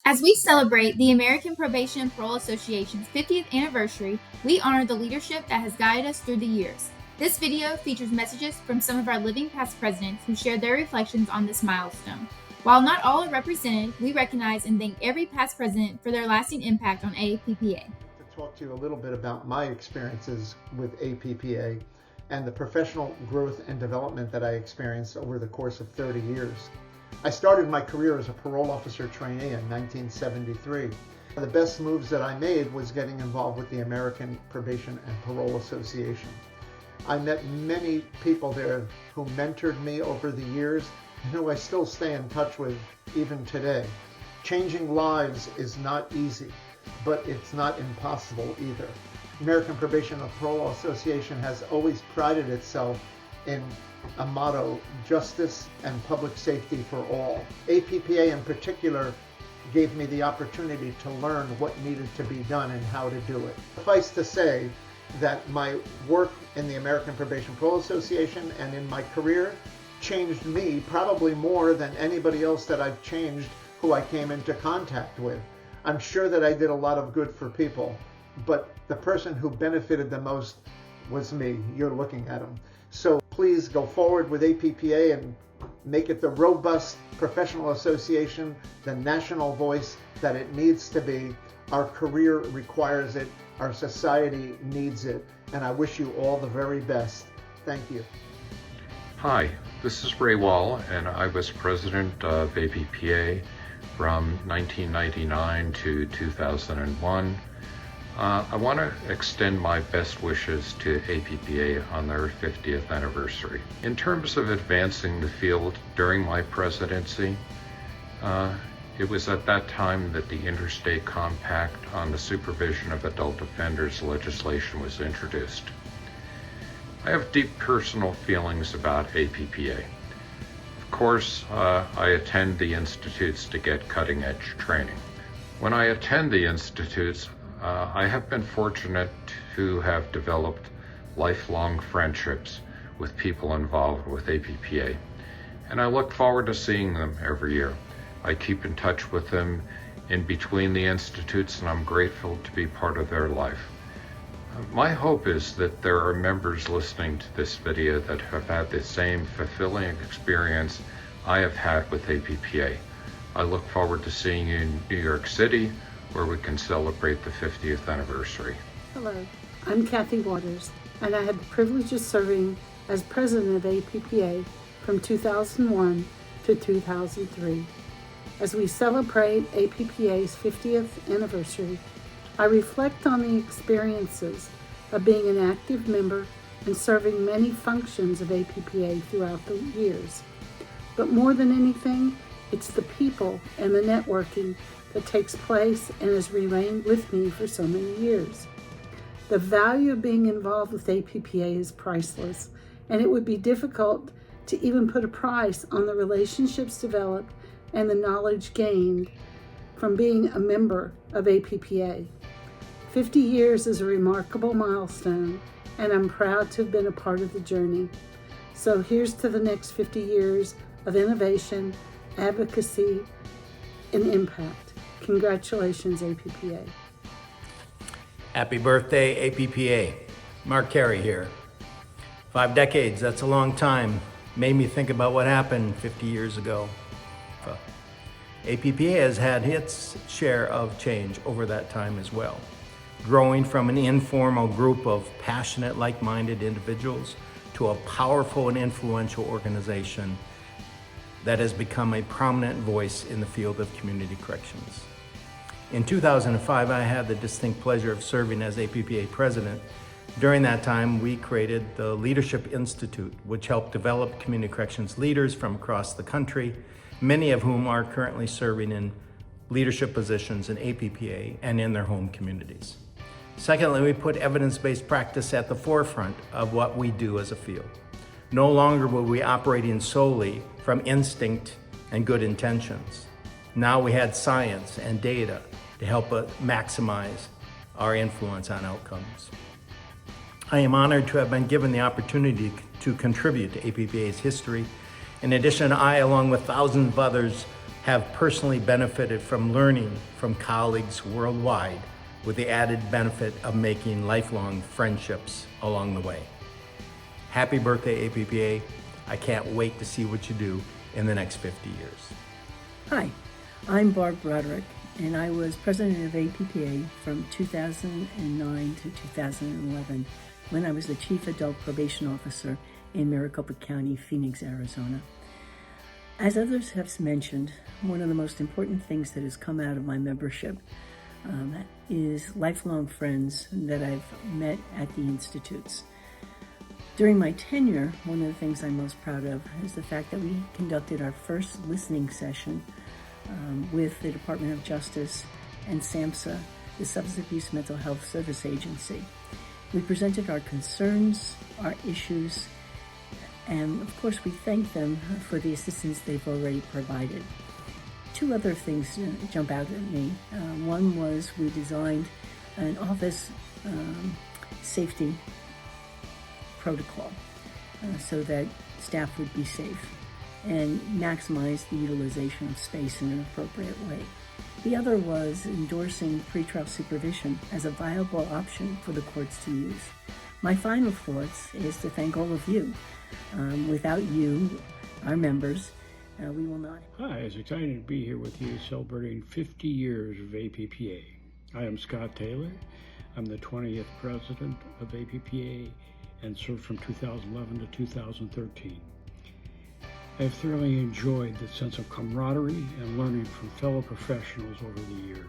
As we celebrate the American Probation and Parole Association's 50th anniversary, we honor the leadership that has guided us through the years. This video features messages from some of our living past presidents who shared their reflections on this milestone. While not all are represented, we recognize and thank every past president for their lasting impact on APPA. To talk to you a little bit about my experiences with APPA and the professional growth and development that I experienced over the course of 30 years. I started my career as a parole officer trainee in 1973. The best moves that I made was getting involved with the American Probation and Parole Association. I met many people there who mentored me over the years and who I still stay in touch with even today. Changing lives is not easy, but it's not impossible either. American Probation and Parole Association has always prided itself in a motto, justice and public safety for all. APPA in particular gave me the opportunity to learn what needed to be done and how to do it. Suffice to say that my work in the American Probation and Parole Association and in my career changed me probably more than anybody else that I've changed who I came into contact with. I'm sure that I did a lot of good for people, but the person who benefited the most was me. You're looking at him. So please go forward with APPA and make it the robust professional association, the national voice that it needs to be. Our career requires it. Our society needs it. And I wish you all the very best. Thank you. Hi, this is Ray Wall, and I was president of APPA from 1999 to 2001. I want to extend my best wishes to APPA on their 50th anniversary. In terms of advancing the field during my presidency, it was at that time that the Interstate Compact on the Supervision of Adult Offenders legislation was introduced. I have deep personal feelings about APPA. Of course, I attend the institutes to get cutting-edge training. When I attend the institutes, I have been fortunate to have developed lifelong friendships with people involved with APPA, and I look forward to seeing them every year. I keep in touch with them in between the institutes, and I'm grateful to be part of their life. My hope is that there are members listening to this video that have had the same fulfilling experience I have had with APPA. I look forward to seeing you in New York City, where we can celebrate the 50th anniversary. Hello, I'm Kathy Waters, and I had the privilege of serving as president of APPA from 2001 to 2003. As we celebrate APPA's 50th anniversary, I reflect on the experiences of being an active member and serving many functions of APPA throughout the years. But more than anything, it's the people and the networking that takes place and has remained with me for so many years. The value of being involved with APPA is priceless, and it would be difficult to even put a price on the relationships developed and the knowledge gained from being a member of APPA. 50 years is a remarkable milestone, and I'm proud to have been a part of the journey. So here's to the next 50 years of innovation, advocacy, and impact. Congratulations, APPA. Happy birthday, APPA. Mark Carey here. 5 decades, that's a long time. Made me think about what happened 50 years ago. APPA has had its share of change over that time as well. Growing from an informal group of passionate, like-minded individuals to a powerful and influential organization that has become a prominent voice in the field of community corrections. In 2005, I had the distinct pleasure of serving as APPA president. During that time, we created the Leadership Institute, which helped develop community corrections leaders from across the country, many of whom are currently serving in leadership positions in APPA and in their home communities. Secondly, we put evidence-based practice at the forefront of what we do as a field. No longer were we operating solely from instinct and good intentions. Now we had science and data to help us maximize our influence on outcomes. I am honored to have been given the opportunity to contribute to APPA's history. In addition, I, along with thousands of others, have personally benefited from learning from colleagues worldwide with the added benefit of making lifelong friendships along the way. Happy birthday, APPA. I can't wait to see what you do in the next 50 years. Hi, I'm Barb Broderick, and I was president of APPA from 2009 to 2011 when I was the chief adult probation officer in Maricopa County, Phoenix, Arizona. As others have mentioned, one of the most important things that has come out of my membership is lifelong friends that I've met at the institutes. During my tenure, one of the things I'm most proud of is the fact that we conducted our first listening session with the Department of Justice and SAMHSA, the Substance Abuse Mental Health Service Agency. We presented our concerns, our issues, and of course we thank them for the assistance they've already provided. Two other things jump out at me. One was we designed an office safety protocol so that staff would be safe and maximize the utilization of space in an appropriate way. The other was endorsing pretrial supervision as a viable option for the courts to use. My final thoughts is to thank all of you. Without you, our members, we will not. Hi, it's exciting to be here with you celebrating 50 years of APPA. I am Scott Taylor. I'm the 20th president of APPA and served from 2011 to 2013. I have thoroughly enjoyed the sense of camaraderie and learning from fellow professionals over the years.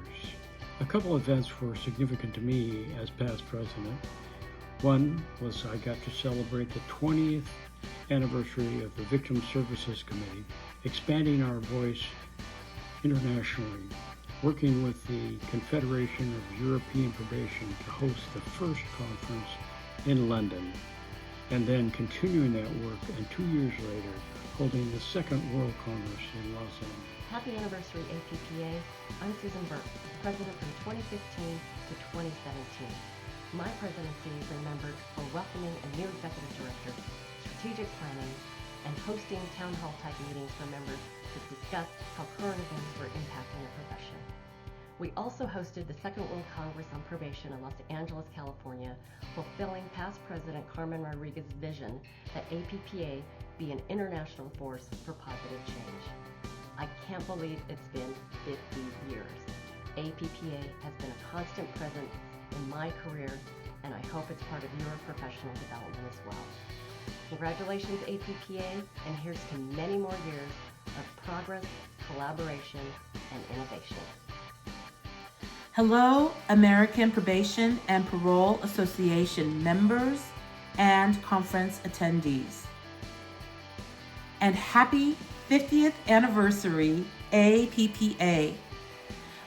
A couple events were significant to me as past president. One was I got to celebrate the 20th anniversary of the Victim Services Committee, expanding our voice internationally, working with the Confederation of European Probation to host the first conference in London, and then continuing that work, and 2 years later, holding the second World Congress in Los Angeles. Happy anniversary, APPA. I'm Susan Burke, president from 2015 to 2017. My presidency is remembered for welcoming a new executive director, strategic planning, and hosting town hall type meetings for members to discuss how current events were impacting the profession. We also hosted the Second World Congress on Probation in Los Angeles, California, fulfilling past President Carmen Rodriguez's vision that APPA be an international force for positive change. I can't believe it's been 50 years. APPA has been a constant presence in my career, and I hope it's part of your professional development as well. Congratulations, APPA, and here's to many more years of progress, collaboration, and innovation. Hello, American Probation and Parole Association members and conference attendees. And happy 50th anniversary, APPA.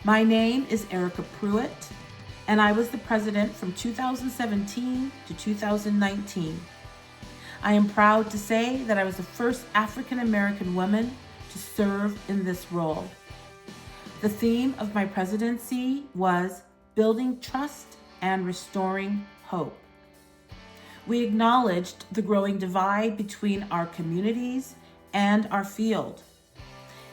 My name is Erica Pruitt, and I was the president from 2017 to 2019. I am proud to say that I was the first African American woman to serve in this role. The theme of my presidency was building trust and restoring hope. We acknowledged the growing divide between our communities and our field.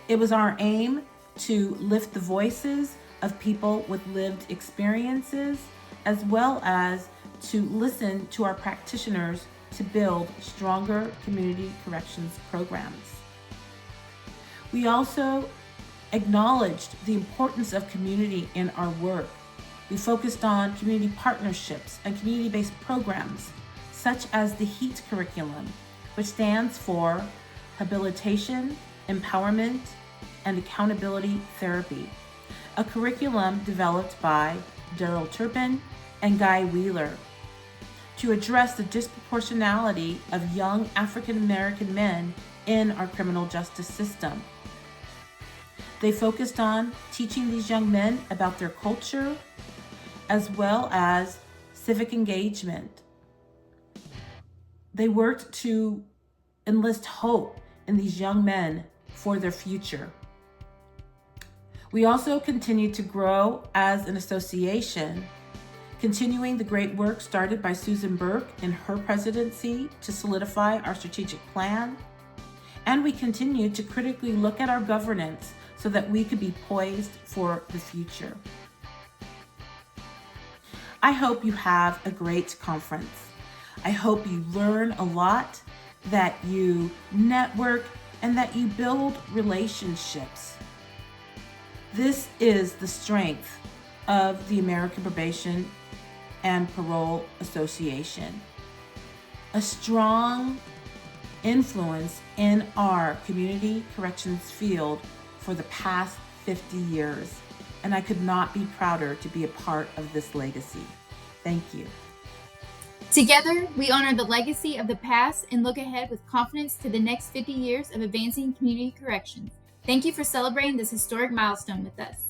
It was our aim to lift the voices of people with lived experiences, as well as to listen to our practitioners to build stronger community corrections programs. We also acknowledged the importance of community in our work. We focused on community partnerships and community-based programs, such as the HEAT curriculum, which stands for Habilitation, Empowerment, and Accountability Therapy, a curriculum developed by Daryl Turpin and Guy Wheeler to address the disproportionality of young African American men in our criminal justice system. They focused on teaching these young men about their culture, as well as civic engagement. They worked to enlist hope in these young men for their future. We also continued to grow as an association, continuing the great work started by Susan Burke in her presidency to solidify our strategic plan. And we continued to critically look at our governance so that we could be poised for the future. I hope you have a great conference. I hope you learn a lot, that you network, and that you build relationships. This is the strength of the American Probation and Parole Association. A strong influence in our community corrections field for the past 50 years. And I could not be prouder to be a part of this legacy. Thank you. Together, we honor the legacy of the past and look ahead with confidence to the next 50 years of advancing community corrections. Thank you for celebrating this historic milestone with us.